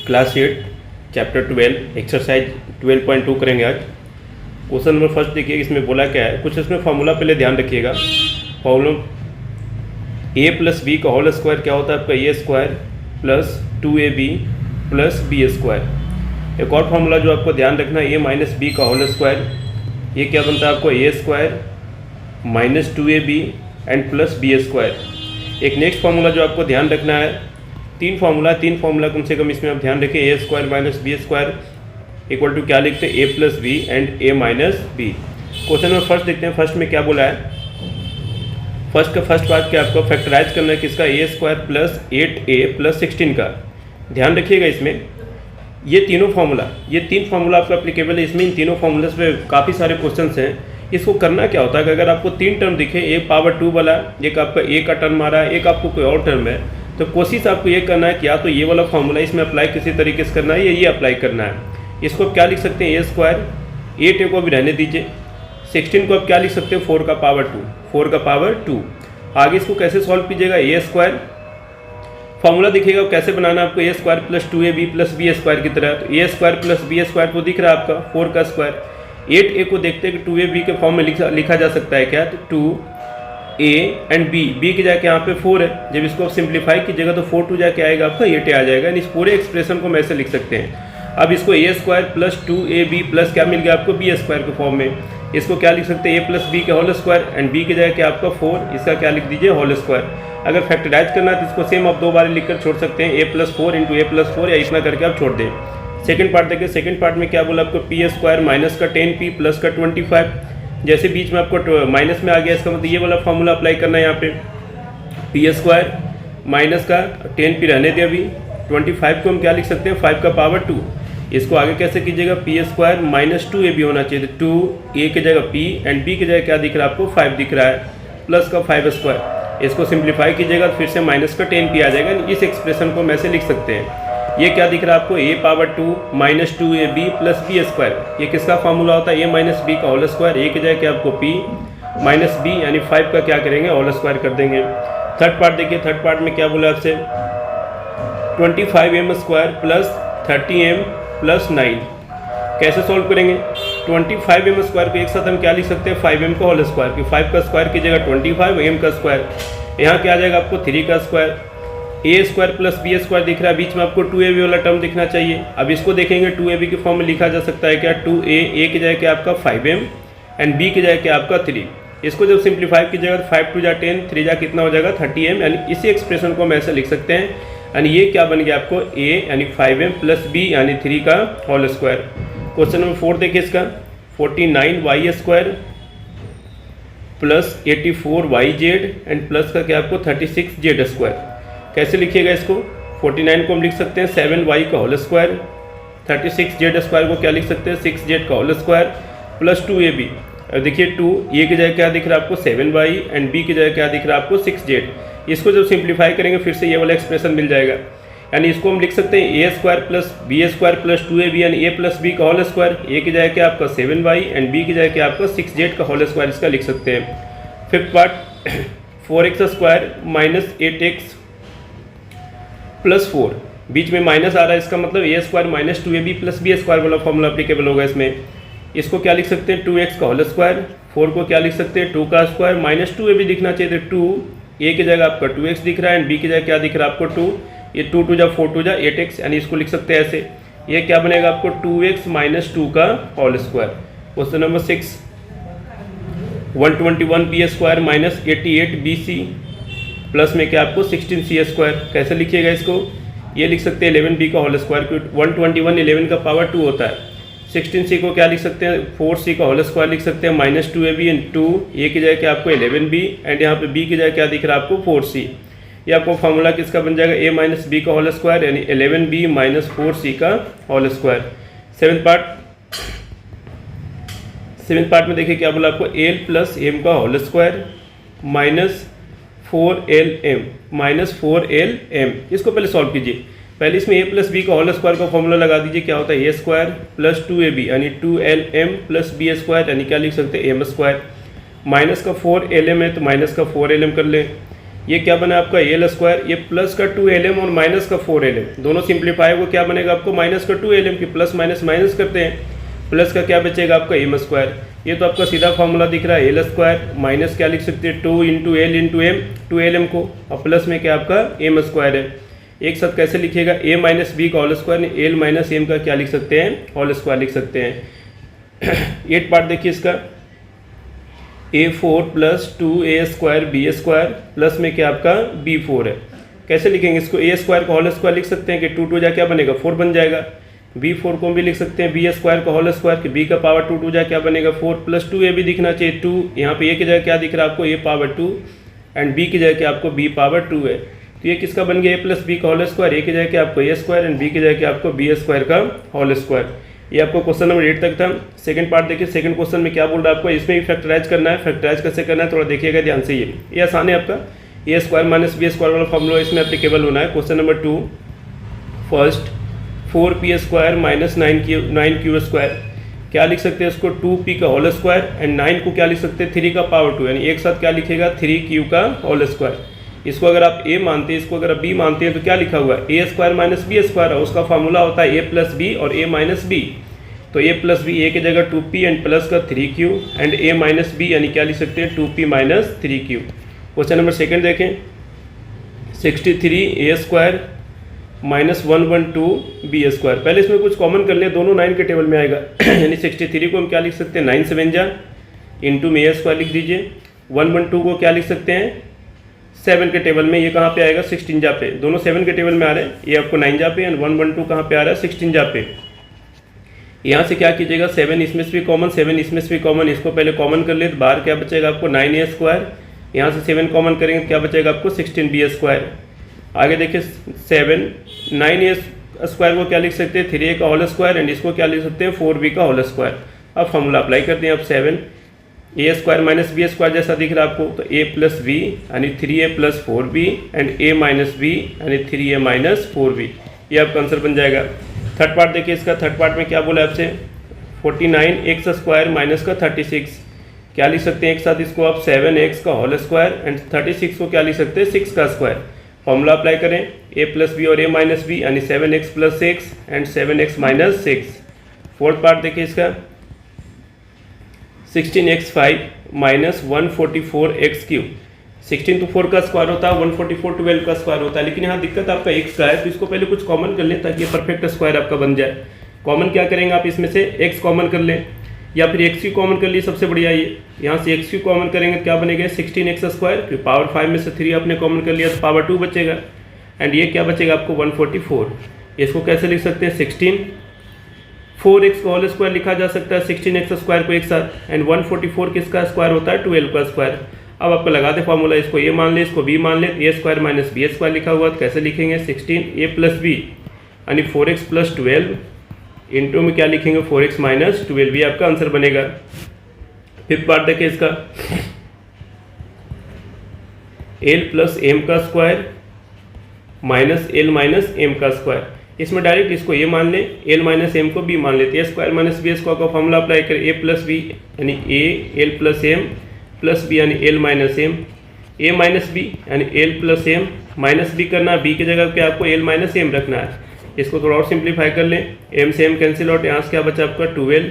Class 8 chapter 12 exercise 12.2 करेंगे आज। Question number first देखिए, इसमें बोला क्या है, कुछ इसमें फॉर्मूला पहले ध्यान रखिएगा। फॉर्मूला a प्लस बी का होल स्क्वायर क्या होता है आपका A square plus 2ab plus B square. एक और फॉर्मूला जो आपको ध्यान रखना है, a माइनस बी का होल स्क्वायर, ये क्या बनता है आपको A square minus 2ab and plus B square. एक नेक्स्ट फार्मूला जो आपको ध्यान रखना है, तीन फार्मूला कम से कम इसमें आप ध्यान रखें। A square minus B square equal to क्या लिखते हैं, A plus B and A minus B. Question में फर्स्ट देखते हैं, फर्स्ट में क्या बोला है। फर्स्ट पार्ट क्या आपको फैक्टराइज करना है किसका, ए स्क्वायर प्लस 8a प्लस 16 का। ध्यान रखिएगा इसमें ये तीन फार्मूला आपका एप्लीकेबल है। इसमें इन तीनों फार्मूले पे काफ़ी सारे क्वेश्चन हैं। इसको करना क्या होता है कि अगर आपको तीन टर्म दिखे, एक पावर 2 वाला, एक आपका ए का टर्म आ रहा है, एक आपको कोई और टर्म है, तो कोशिश आपको ये करना है कि या तो ये वाला फार्मूला इसमें अप्लाई किसी तरीके से करना है या ये अप्लाई करना है। इसको आप क्या लिख सकते हैं, ए स्क्वायर 8a को भी रहने दीजिए, 16 को आप क्या लिख सकते हैं 4 का पावर 2। आगे इसको कैसे सॉल्व कीजिएगा, ए स्क्वायर फार्मूला दिखेगा कैसे बनाना है आपको, A square plus 2ab plus B square की तरह। तो A square plus B square को दिख रहा है आपका 4 का स्क्वायर। 8a को देखते हैं कि 2ab के फॉर्म में लिखा जा सकता है क्या, तो 2a एंड बी की जाके यहाँ पे 4 है। जब इसको आप सिंप्लीफाई कीजिएगा तो 4 2 जाके आएगा आपका 8a आ जाएगा। इस पूरे एक्सप्रेशन को हम ऐसे लिख सकते हैं। अब इसको A square plus 2ab plus क्या मिल गया आपको, बी स्क्वायर के फॉर्म में। इसको क्या लिख सकते हैं, ए प्लस बी के होल स्क्वायर एंड बी की जगह क्या आपका 4, इसका क्या लिख दीजिए होल स्क्वायर। अगर फैक्टराइज करना है तो इसको सेम आप 2 बार लिखकर छोड़ सकते हैं, A plus 4 into A plus 4, या इतना करके आप छोड़ दें। सेकंड पार्ट देखिए, सेकंड पार्ट में क्या बोला आपको, पी स्क्वायर माइनस का 10p प्लस का 25। जैसे बीच में आपको माइनस में आ गया, इसका मतलब ये वाला फॉर्मूला अप्लाई करना है यहाँ पे। पी स्क्वायर माइनस का 10p रहने दें, अभी 25 को हम क्या लिख सकते हैं 5 का पावर 2। इसको आगे कैसे कीजिएगा, पी स्क्वायर माइनस 2ab होना चाहिए, तो 2a की जगह p एंड b की जगह क्या दिख रहा है आपको 5 दिख रहा है, प्लस का 5 स्क्वायर। इसको सिंप्लीफाई कीजिएगा तो फिर से माइनस का 10p आ जाएगा। इस एक्सप्रेशन को हम ऐसे लिख सकते हैं। ये क्या दिख रहा है आपको, a power 2 minus 2ab plus B square. ये किसका फार्मूला होता है, a माइनस बी का होल स्क्वायर। a की जगह क्या आपको p माइनस बी यानी 5 का क्या करेंगे होल स्क्वायर कर देंगे। थर्ड पार्ट देखिए, थर्ड पार्ट में क्या बोला आपसे, 25m square plus 30m plus 9। कैसे सॉल्व करेंगे, 25m स्क्वायर को एक साथ हम क्या लिख सकते हैं 5m का होल स्क्वायर, कि 5 का स्क्वायर की जगह 25, m का स्क्वायर, यहाँ क्या आ जाएगा आपको 3 का स्क्वायर। ए स्क्वायर प्लस बी स्क्वायर दिख रहा है, बीच में आपको 2ab वाला टर्म दिखना चाहिए। अब इसको देखेंगे 2ab के फॉर्म में लिखा जा सकता है क्या, 2a की जगह क्या आपका 5m एंड b की जगह क्या आपका 3। इसको जब सिंप्लीफाई कीजिएगा तो 5 2 जा 10, 3 जा कितना हो जाएगा 30m, यानी इसी एक्सप्रेशन को हम ऐसे लिख सकते हैं। यानी ये क्या बन गया आपको, a यानी 5m प्लस b यानी 3 का होल स्क्वायर। क्वेश्चन नंबर 4 देखिए, इसका 49y square plus 84yz and plus का क्या आपको 36z स्क्वायर। कैसे लिखिएगा इसको, 49 को हम लिख सकते हैं 7y का होल स्क्वायर, 36z स्क्वायर को क्या लिख सकते हैं 6z का होल स्क्वायर प्लस 2ab। अब देखिए 2 a की जगह क्या दिख रहा है आपको 7y एंड b की जगह क्या दिख रहा है आपको 6z। इसको जब सिंप्लीफाई करेंगे फिर से ये वाला एक्सप्रेशन मिल जाएगा। यानी इसको हम लिख सकते हैं a square plus B square plus 2ab यानी a प्लस बी का होल स्क्वायर। a की जगह क्या आपका 7y एंड b की जगह क्या आपका 6z का होल स्क्वायर, इसका लिख सकते हैं। Fifth part 4x square minus 8x plus 4, बीच में माइनस आ रहा है, इसका मतलब A square minus 2ab plus B square वाला फॉर्मूला एप्लीकेबल होगा इसमें। इसको क्या लिख सकते हैं 2x का होल स्क्वायर, 4 को क्या लिख सकते हैं 2 का स्क्वायर, माइनस 2ab दिखना चाहिए, तो 2a की जगह आपका 2x दिख रहा है एंड b की जगह क्या दिख रहा है आपको 2। ये 2 2 जा 4 2 जा 8x, यानी इसको लिख सकते हैं ऐसे। ये क्या बनेगा आपको 2x माइनस 2 का whole square. Question number 6, 121b square minus 88bc plus में क्या आपको 16c स्क्वायर। कैसे लिखिएगा इसको, ये लिख सकते हैं 11b का होल स्क्वायर, क्योंकि 121 11 का पावर 2 होता है। 16c को क्या लिख सकते हैं 4c का होल स्क्वायर लिख सकते हैं, माइनस 2ab एंड 2 a की जगह क्या आपको 11b एंड यहाँ पे b की जगह क्या दिख रहा है आपको 4c। ये आपको फार्मूला किसका बन जाएगा, a माइनस b का होल स्क्वायर यानी 11b माइनस 4c का होल स्क्वायर। सेवन्थ पार्ट में देखिए क्या बोला आपको, l प्लस m का होल स्क्वायर माइनस 4lm। इसको पहले सॉल्व कीजिए। पहले इसमें a प्लस बी का होल स्क्वायर का फॉर्मूला लगा दीजिए, क्या होता है a स्क्वायर प्लस 2ab यानी 2lm प्लस b स्क्वायर, यानी क्या लिख सकते हैं m स्क्वायर। माइनस का 4lm है तो माइनस का 4lm कर लें। ये क्या बना आपका एल स्क्वायर, ये प्लस का 2lm और माइनस का 4lm, दोनों सिंप्लीफाई होगा क्या बनेगा आपको माइनस का 2lm की प्लस माइनस माइनस करते हैं, प्लस का क्या बचेगा आपका एम स्क्वायर। ये तो आपका सीधा फॉर्मूला दिख रहा है एल स्क्वायर माइनस क्या लिख सकते हैं 2 into L into M 2lm को, और प्लस में क्या आपका एम स्क्वायर है। एक साथ कैसे लिखिएगा ए माइनस बी का whole square, L minus M का क्या लिख सकते हैं होल स्क्वायर लिख सकते हैं। 8 पार्ट देखिए इसका, a4 plus 2a square B square plus में क्या आपका b4 है। कैसे लिखेंगे इसको, ए स्क्वायर का होल स्क्वायर लिख सकते हैं कि 2 2 जा क्या बनेगा 4 बन जाएगा, b4 को भी लिख सकते हैं बी स्क्वायर का होल स्क्वायर कि b का पावर 2 2 जा क्या बनेगा 4 प्लस 2a भी दिखना चाहिए 2, यहाँ पे a की जगह क्या दिख रहा है आपको a पावर 2 एंड b की जगह क्या आपको b पावर 2 है, तो ये किसका बन गया a प्लस b का होल स्क्वायर, a की जगह क्या आपको a स्क्वायर एंड b की जगह क्या आपको b स्क्वायर का होल स्क्वायर। ये आपको क्वेश्चन नंबर 8 तक था। सेकंड पार्ट देखिए, सेकंड क्वेश्चन में क्या बोल रहा है आपको, इसमें भी फैक्टराइज करना है। फैक्टराइज कैसे करना है थोड़ा देखिएगा ध्यान से, ये आसान है आपका, A square minus B square वाला फॉर्मूला इसमें एप्लीकेबल होना है। Question number 2 first 4p square minus 9q square, क्या लिख सकते हैं इसको 2p का होल स्क्वायर एंड 9 को क्या लिख सकते हैं 3 का पावर 2, यानी एक साथ क्या लिखेगा 3q का होल स्क्वायर। इसको अगर आप a मानते हैं, इसको अगर आप b मानते हैं तो क्या लिखा हुआ है ए स्क्वायर माइनस बी स्क्वायर है, उसका फॉर्मूला होता है a प्लस बी और a माइनस बी, तो a प्लस बी ए की जगह 2p एंड प्लस का 3q and a minus B यानी क्या लिख सकते हैं 2p minus 3q। Question number second देखें, 63a square minus 112 B square, पहले इसमें कुछ कॉमन कर लें, दोनों 9 के टेबल में आएगा यानी 63 को हम क्या लिख सकते हैं 9 7 जा इंटू में a स्क्वायर लिख दीजिए, 112 को क्या लिख सकते हैं 7 के टेबल में, ये कहाँ पे आएगा 16 जा पे, दोनों 7 के टेबल में आ रहे हैं, ये आपको 9 जा पे एंड 112 कहाँ पे आ रहा है 16 जा पे। यहाँ से क्या कीजिएगा 7 इसमें से भी कॉमन 7 इसमें से भी कॉमन, इसको पहले कॉमन कर ले तो बाहर क्या बचेगा आपको 9a स्क्वायर, यहाँ से 7 कॉमन करेंगे तो क्या बचेगा आपको 16b स्क्वायर। आगे देखिए 7 9a स्क्वायर को क्या लिख सकते हैं 3a का होल स्क्वायर एंड इसको क्या लिख सकते हैं 4b का होल स्क्वायर। अब फॉर्मूला अप्लाई करते हैं, अब 7 a square minus B square जैसा दिख रहा है आपको, तो a प्लस बी यानी 3a plus 4b and a minus B यानी 3a माइनस 4b, ये आपका आंसर बन जाएगा। थर्ड पार्ट देखिए इसका, थर्ड पार्ट में क्या बोला आपसे 49x स्क्वायर माइनस का 36, क्या लिख सकते हैं एक साथ इसको आप 7x का होल स्क्वायर एंड 36 को क्या लिख सकते हैं 6 का स्क्वायर। फॉर्मूला अप्लाई करें a प्लस बी और a माइनस बी यानी 7x plus 6 and 7x minus 6। Fourth part देखिए इसका 16x5 माइनस 144x3, 16 तो 4 का स्क्वायर होता है, 144 12 का स्क्वायर होता है, लेकिन यहाँ दिक्कत आपका x का है, तो इसको पहले कुछ कॉमन कर लें ताकि ये परफेक्ट स्क्वायर आपका बन जाए। कॉमन क्या करेंगे आप इसमें से x कॉमन कर लें या फिर x क्यू कॉमन कर लिए, सबसे बढ़िया ये, यहाँ से x क्यू कॉमन करेंगे तो क्या बनेगा 16x स्क्वायर, पावर 5 में से 3 आपने कॉमन कर लिया तो पावर 2 बचेगा एंड ये क्या बचेगा आपको 144। इसको कैसे लिख सकते हैं 16 4x का होल स्क्वायर लिखा जा सकता है 16x स्क्वायर को एक साथ एंड 144 किसका स्क्वायर होता है 12 का स्क्वायर। अब आपको लगा दे फॉर्मूला, इसको a मान ले इसको b मान ले, a square minus B square लिखा हुआ तो कैसे लिखेंगे 16a प्लस बी यानी 4x प्लस 12 इंटू में क्या लिखेंगे 4x माइनस 12, ये आपका आंसर बनेगा। फिफ्थ पार्ट देखिए इसका l प्लस एम का square minus l minus M का स्क्वायर, इसमें डायरेक्ट इसको a मान ले l माइनस एम को b मान लेते हैं, a square minus B square का फॉर्मूला अप्लाई करें a प्लस बी यानी a l plus M plus B यानी l minus M, a minus B यानी l plus M minus B करना, b की जगह पे आपको l माइनस एम रखना है। इसको थोड़ा और सिंप्लीफाई कर लें, m से m कैंसिल आउट, यहाँ से क्या बचा आपका 12,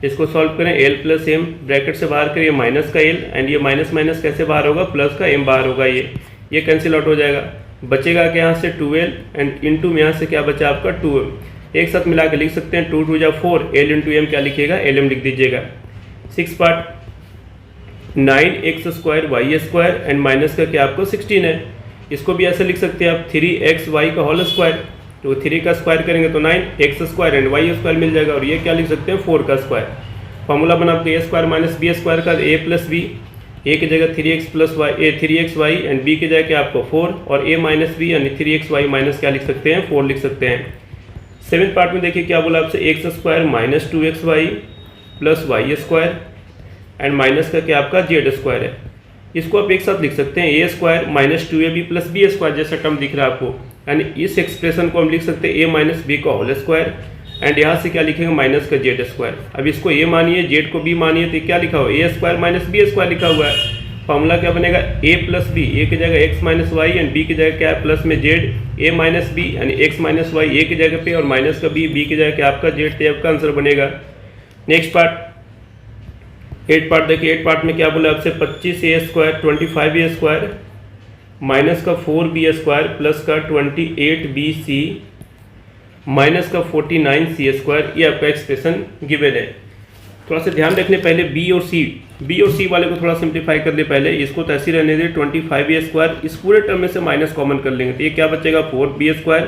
इसको सॉल्व करें l प्लस एम ब्रैकेट से बाहर करिए माइनस का l एंड ये माइनस माइनस कैसे बाहर होगा प्लस का m बाहर होगा, ये कैंसिल आउट हो जाएगा, बचेगा कि यहाँ से 12 एंड इंटू में यहाँ से क्या बचा आपका 2m, एक साथ मिला के लिख सकते हैं 2 2 जा 4, l इंटू एम क्या लिखिएगा lm लिख दीजिएगा। Six part 9x square Y square and minus का क्या आपको 16 है, इसको भी ऐसे लिख सकते हैं आप 3xy का होल स्क्वायर, तो 3 का स्क्वायर करेंगे तो 9x square and y square मिल जाएगा और ये क्या लिख सकते हैं 4 का स्क्वायर। फॉर्मूला बना आपको a square minus B square का a प्लस बी, a की जगह 3x plus Y 3xy and b की जगह क्या आपको 4 और a माइनस बी यानी 3xy माइनस क्या लिख सकते हैं 4 लिख सकते हैं। सेवेंथ पार्ट में देखिए क्या बोला आपसे x square minus 2xy plus Y square and minus का क्या आपका z स्क्वायर है, इसको आप एक साथ लिख सकते हैं a square minus 2ab plus B square जैसा टर्म दिख रहा है आपको, यानी इस एक्सप्रेशन को हम लिख सकते हैं a माइनस बी का होल स्क्वायर एंड यहाँ से क्या लिखेंगे माइनस का z स्क्वायर। अब इसको a मानिए z को b मानिए तो क्या लिखा हुआ है a square minus B square लिखा हुआ है। फार्मूला क्या बनेगा, ए प्लस बी, ए की जगह X minus Y and B की जगह क्या है प्लस में जेड, ए माइनस बी यानी एक्स माइनस वाई ए की जगह पे और माइनस का बी की जगह क्या आपका जेड, तो आपका आंसर बनेगा। नेक्स्ट पार्ट 8 पार्ट देखिए, 8 पार्ट में क्या बोला आपसे 25a² 25a² माइनस का 4b² प्लस का 28bc माइनस का 49c², ये आपका एक्सप्रेशन गिवन है। थोड़ा सा ध्यान रखने पहले बी और सी वाले को थोड़ा सिंप्लीफाई कर ले, पहले इसको तो ऐसे रहने दे 25a² इस पूरे टर्म में से माइनस कॉमन कर लेंगे तो ये क्या बचेगा 4b²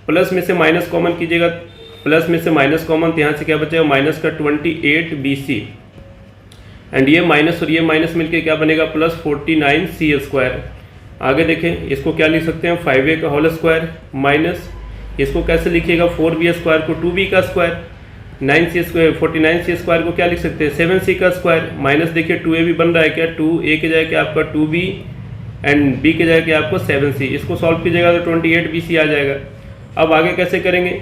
प्लस में से माइनस कॉमन कीजिएगा, प्लस में से माइनस कॉमन तो यहाँ से क्या बचेगा माइनस का 28bc एंड ये माइनस और ये माइनस मिलके क्या बनेगा प्लस 49c²। आगे देखें इसको क्या लिख सकते हैं 5a का होल स्क्वायर माइनस इसको कैसे लिखिएगा 4b² को 2b का स्क्वायर, 49c² को क्या लिख सकते हैं 7c का स्क्वायर माइनस देखिए 2a भी बन रहा है क्या 2a की जगह क्या आपका 2b एंड b की जगह क्या आपको 7c, इसको सॉल्व कीजिएगा तो 28bc आ जाएगा। अब आगे कैसे करेंगे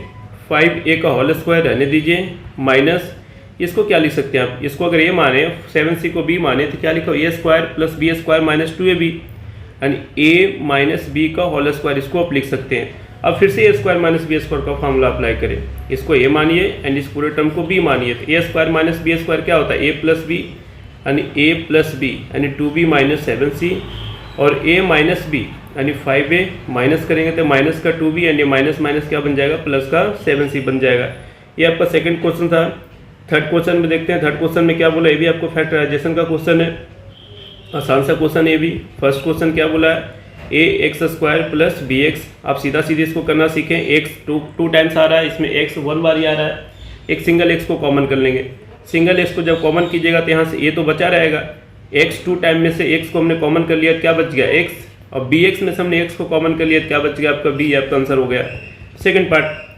5a का होल स्क्वायर रहने दीजिए माइनस इसको क्या लिख सकते हैं आप, इसको अगर a माने 7c को b माने तो क्या लिखो a² plus b² minus 2ab यानी a माइनस बी का होल स्क्वायर, इसको आप लिख सकते हैं। अब फिर से a² माइनस b² का फॉर्मूला अप्लाई करें, इसको a मानिए एंड इस पूरे टर्म को b मानिए तो a² माइनस b² क्या होता है a प्लस बी यानी a प्लस बी यानी 2b माइनस 7c और a माइनस बी यानी 5a माइनस करेंगे तो माइनस का 2b एंड ये माइनस माइनस क्या बन जाएगा प्लस का 7c बन जाएगा। ये आपका सेकंड क्वेश्चन था। थर्ड क्वेश्चन में देखते हैं, थर्ड क्वेश्चन में क्या बोला, ये भी आपको फैक्टराइजेशन का क्वेश्चन है, आसान सा क्वेश्चन है ये भी। फर्स्ट क्वेश्चन क्या बोला है ax² प्लस bx, आप सीधा सीधे इसको करना सीखें, x 2 टाइम्स आ रहा है इसमें x 1 बार ही आ रहा है, एक सिंगल x को कॉमन कर लेंगे, सिंगल x को जब कॉमन कीजिएगा तो यहाँ से a तो बचा रहेगा, x 2 टाइम में से x को हमने कॉमन कर लिया तो क्या बच गया x और bx में से हमने x को कॉमन कर लिया तो क्या बच गया आपका b, आपका आंसर हो गया।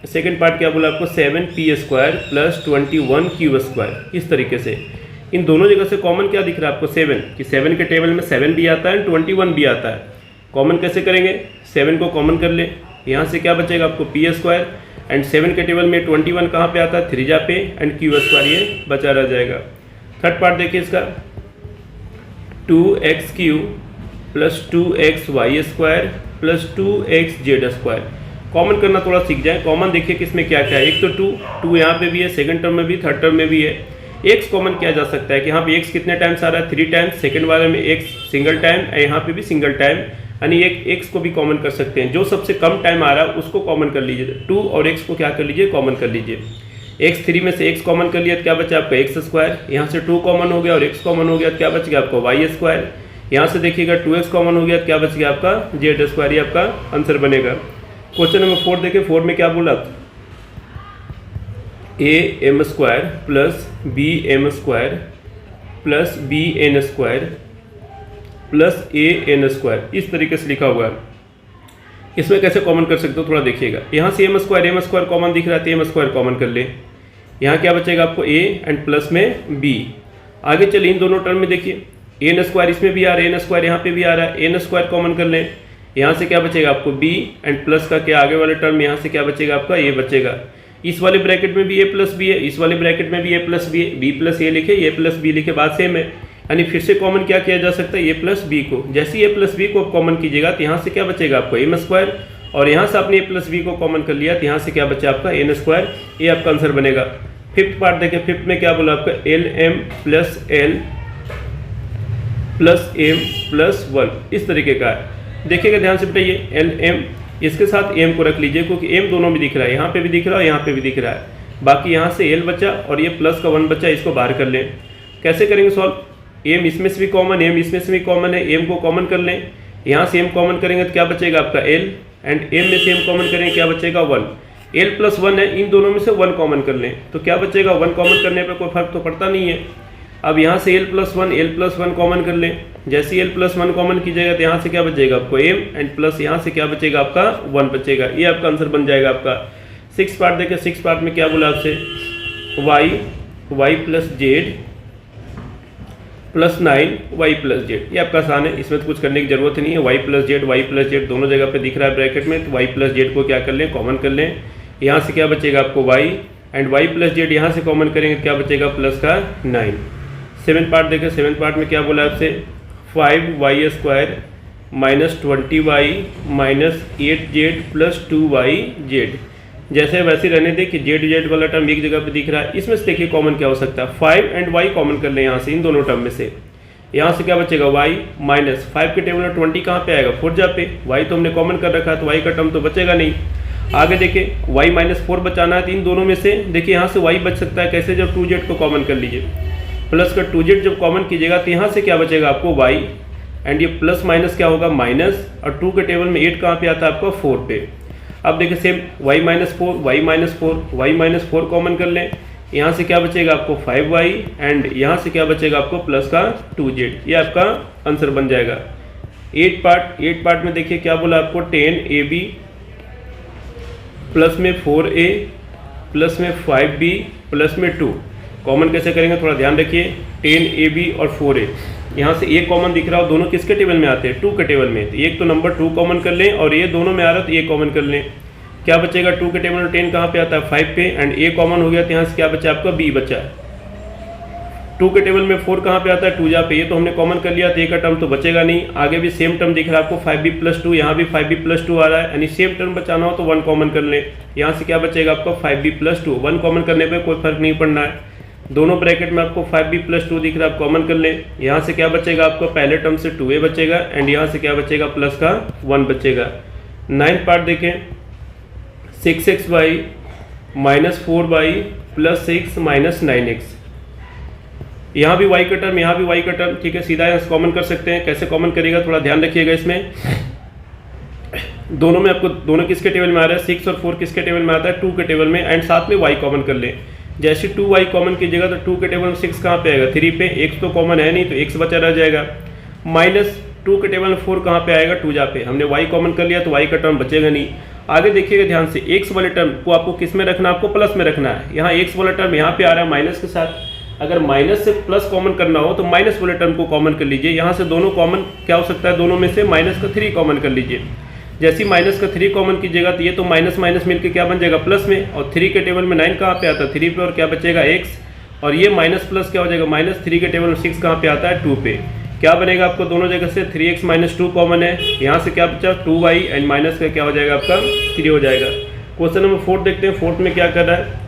सेकंड पार्ट क्या बोला आपको 7p² प्लस 21q², इस तरीके से इन दोनों जगह से कॉमन क्या दिख रहा है आपको 7 कि 7 के टेबल में 7 भी आता है 21 भी आता है। कॉमन कैसे करेंगे 7 को कॉमन कर ले, यहाँ से क्या बचेगा आपको p² एंड 7 के टेबल में 21 कहाँ पे आता है 3 पे एंड q² ये बचा रह जाएगा। थर्ड पार्ट देखिए इसका 2x³ plus 2xy² plus 2xz², common करना थोड़ा सीख जाए। कॉमन देखिए कि इसमें क्या क्या है, एक तो 2 यहाँ पे भी है, सेकंड टर्म में भी, थर्ड टर्म में भी है। x कॉमन किया जा सकता है कि यहाँ पे x कितने टाइम्स आ रहा है 3 टाइम्स, सेकंड वाले में x सिंगल टाइम, यहाँ पे भी सिंगल टाइम, यानी एक x को भी कॉमन कर सकते हैं। जो सबसे कम टाइम आ रहा है उसको कॉमन कर लीजिए, 2 और x को क्या कर लीजिए कॉमन कर लीजिए। x 3 में से x कॉमन कर लिया तो क्या बचा आपका x², यहाँ से 2 कॉमन हो गया और x कॉमन हो गया तो क्या बच गया आपको y², यहाँ से देखिएगा 2x कॉमन हो गया तो क्या बच गया आपका z², ये आपका आंसर बनेगा। क्वेश्चन नंबर 4 देखिए, 4 में क्या बोला am² plus bm² plus bn² plus an², इस तरीके से लिखा हुआ है। इसमें कैसे कॉमन कर सकते हो थोड़ा देखिएगा, यहाँ से m² कॉमन दिख रहा है तो m² कॉमन कर ले, यहाँ क्या बचेगा आपको a एंड प्लस में b। आगे चलिए इन दोनों टर्म में देखिए an² इसमें भी आ रहा है, an² यहाँ पे भी आ रहा है, an² कॉमन कर लें, यहाँ से क्या बचेगा आपको b एंड प्लस का क्या आगे वाले टर्म में यहाँ से क्या बचेगा आपका a बचेगा। इस वाले ब्रैकेट में भी a प्लस बी है, इस वाले ब्रैकेट में भी a प्लस बी है, b प्लस a लिखे a प्लस b लिखे बात सेम है, यानी फिर से कॉमन क्या किया जा सकता है a प्लस बी को। जैसे ही a प्लस बी को कॉमन कीजिएगा तो यहाँ से क्या बचेगा आपको m² और यहाँ से आपने a प्लस बी को कॉमन कर लिया तो यहाँ से क्या बचा आपका n², ये आपका आंसर बनेगा। फिफ्थ पार्ट देखिए, फिफ्थ में क्या बोला आपका lm plus l plus m plus 1, इस तरीके का है। देखिएगा ध्यान से बेटा, ये lm इसके साथ m को रख लीजिए क्योंकि m दोनों में दिख रहा है, यहाँ पे भी दिख रहा है यहाँ पे भी दिख रहा है। बाकी यहाँ से l बचा और ये प्लस का 1 बचा, इसको बाहर कर लें। कैसे करेंगे सॉल्व, m इसमें से भी कॉमन, m इसमें से भी कॉमन है, m को कॉमन कर लें, यहाँ से m कॉमन करेंगे तो क्या बचेगा आपका l एंड m में से m कॉमन करेंगे क्या बचेगा 1, l प्लस 1 है, इन दोनों में से 1 कॉमन कर लें तो क्या बचेगा 1 कॉमन करने पर कोई फर्क तो पड़ता नहीं है। अब यहाँ से l प्लस 1 कॉमन कर लें, जैसे ही l प्लस 1 कॉमन कीजिएगा तो यहाँ से क्या बचेगा आपको m एंड प्लस यहाँ से क्या बचेगा आपका 1 बचेगा, ये आपका आंसर बन जाएगा आपका। 6 पार्ट देखिए, 6 पार्ट में क्या बोला आपसे y plus Z plus 9 y plus Z, ये आपका आसान है, इसमें तो कुछ करने की जरूरत नहीं है। y प्लस जेड दोनों जगह पे दिख रहा है ब्रैकेट में, तो y प्लस जेड को क्या कर लें कॉमन कर लें, यहाँ से क्या बचेगा आपको y and y plus Z यहाँ से कॉमन करेंगे क्या बचेगा प्लस का 9। 7 पार्ट देखें, 7 पार्ट में क्या बोला आपसे 5y² minus 20y minus 8z plus 2yz। जैसे वैसे रहने दे कि z वाला टर्म एक जगह पे दिख रहा है। इसमें से देखिए कॉमन क्या हो सकता है, 5 एंड y कॉमन कर लें यहाँ से, इन दोनों टर्म में से। यहाँ से क्या बचेगा y माइनस 5 के टेबल में 20 कहाँ पे आएगा, 4 पे। y तो हमने कॉमन कर रखा है तो y का टर्म तो बचेगा नहीं। आगे देखिए y माइनस 4 बचाना है, तो इन दोनों में से देखिए यहाँ से y बच सकता है कैसे, जब 2z को कॉमन कर लीजिए। प्लस का 2z जब कॉमन कीजिएगा तो यहाँ से क्या बचेगा आपको y, एंड ये प्लस माइनस क्या होगा माइनस, और 2 के टेबल में 8 कहाँ पे आता है आपका 4 पे। अब देखिए same y minus 4 y minus 4 common कर लें, यहाँ से क्या बचेगा आपको 5y, एंड यहाँ से क्या बचेगा आपको प्लस का 2z। ये आपका आंसर बन जाएगा। 8 पार्ट में देखिए क्या बोला आपको, 10ab प्लस में 4a प्लस में 5b प्लस में 2। कॉमन कैसे करेंगे थोड़ा ध्यान रखिए, 10ab और 4a, यहाँ से a कॉमन दिख रहा हो, दोनों किसके टेबल में आते हैं, 2 के टेबल में। तो एक तो नंबर 2 कॉमन कर लें, और ये दोनों में आ रहा है तो a कॉमन कर लें। क्या बचेगा, 2 के टेबल में 10 कहाँ पे आता है 5 पे, एंड a कॉमन हो गया तो यहाँ से क्या बचा आपका b बचा। 2 के टेबल में 4 कहाँ पे आता है 2 पे, ये तो हमने कॉमन कर लिया तो a का टर्म तो बचेगा नहीं। आगे भी सेम टर्म दिख रहा है आपको 5b प्लस 2, यहाँ भी 5b प्लस 2 आ रहा है, यानी सेम टर्म बचाना हो तो 1 कॉमन कर लें। यहाँ से क्या बचेगा आपका 5b प्लस 2, 1 कॉमन करने पर कोई फर्क नहीं पड़ना है। दोनों ब्रैकेट में आपको 5b प्लस 2 दिख रहा है, आप कॉमन कर लें। यहाँ से क्या बचेगा आपको, पहले टर्म से 2a बचेगा, एंड यहाँ से क्या बचेगा प्लस का 1 बचेगा। 9 पार्ट देखें, 6xy minus 4y plus 6 minus 9x। यहाँ भी y का टर्म, यहाँ भी y का टर्म, ठीक है, सीधा यहाँ से कॉमन कर सकते हैं। कैसे कॉमन करेगा थोड़ा ध्यान रखिएगा। इसमें दोनों में आपको दोनों किसके टेबल में आ रहा है, 6 और 4 किसके टेबल में आता है 2 के टेबल में, एंड साथ में y कॉमन कर लें। जैसे 2y कॉमन कीजिएगा तो 2 के टेबल में 6 कहाँ पे आएगा 3 पे, x तो कॉमन है नहीं तो x बचा रह जाएगा। माइनस 2 के टेबल में 4 कहाँ पे आएगा 2 पे, हमने y कॉमन कर लिया तो y का टर्म बचेगा नहीं। आगे देखिएगा ध्यान से, x वाले टर्म को आपको किस में रखना है, आपको प्लस में रखना है। यहाँ x वाला टर्म यहाँ पे आ रहा है माइनस के साथ, अगर माइनस से प्लस कॉमन करना हो तो माइनस वाले टर्म को कॉमन कर लीजिए। यहाँ से दोनों कॉमन क्या हो सकता है, दोनों में से माइनस का 3 कॉमन कर लीजिए। जैसे ही माइनस का 3 कॉमन कीजिएगा तो ये तो माइनस माइनस मिलकर क्या बन जाएगा प्लस में, और 3 के टेबल में 9 कहाँ पे आता है 3 पे, और क्या बचेगा x, और ये माइनस प्लस क्या हो जाएगा माइनस 3 के टेबल में 6 कहाँ पे आता है 2 पे। क्या बनेगा आपको दोनों जगह से 3x माइनस 2 कॉमन है, यहाँ से क्या बचा 2y, एंड माइनस का क्या हो जाएगा आपका 3 हो जाएगा। क्वेश्चन नंबर 4 देखते हैं, 4 में क्या कर रहा है।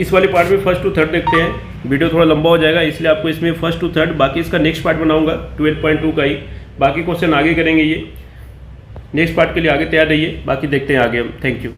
इस वाले पार्ट में फर्स्ट टू थर्ड देखते हैं। वीडियो थोड़ा लंबा हो जाएगा इसलिए आपको इसमें फर्स्ट टू थर्ड, बाकी इसका नेक्स्ट पार्ट बनाऊंगा 12.2 का ही। बाकी क्वेश्चन आगे करेंगे, ये नेक्स्ट पार्ट के लिए आगे तैयार रहिए। बाकी देखते हैं आगे हम। Thank you.